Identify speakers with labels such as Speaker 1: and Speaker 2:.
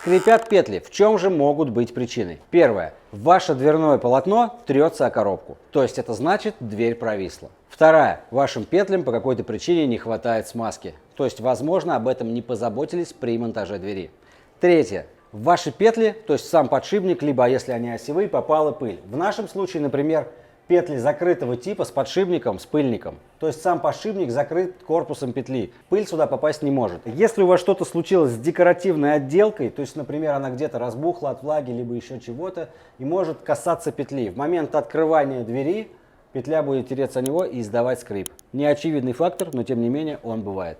Speaker 1: Скрипят петли. В чем же могут быть причины? Первое. Ваше дверное полотно трется о коробку. То есть это значит, дверь провисла. Вторая. Вашим петлям по какой-то причине не хватает смазки. То есть, возможно, об этом не позаботились при монтаже двери. Третье. В ваши петли, то есть сам подшипник, либо если они осевые, попала пыль. В нашем случае, например, петли закрытого типа с подшипником, с пыльником. То есть сам подшипник закрыт корпусом петли. Пыль сюда попасть не может. Если у вас что-то случилось с декоративной отделкой, то есть, например, она где-то разбухла от влаги, либо еще чего-то, и может касаться петли. В момент открывания двери петля будет тереться о него и издавать скрип. Неочевидный фактор, но тем не менее он бывает.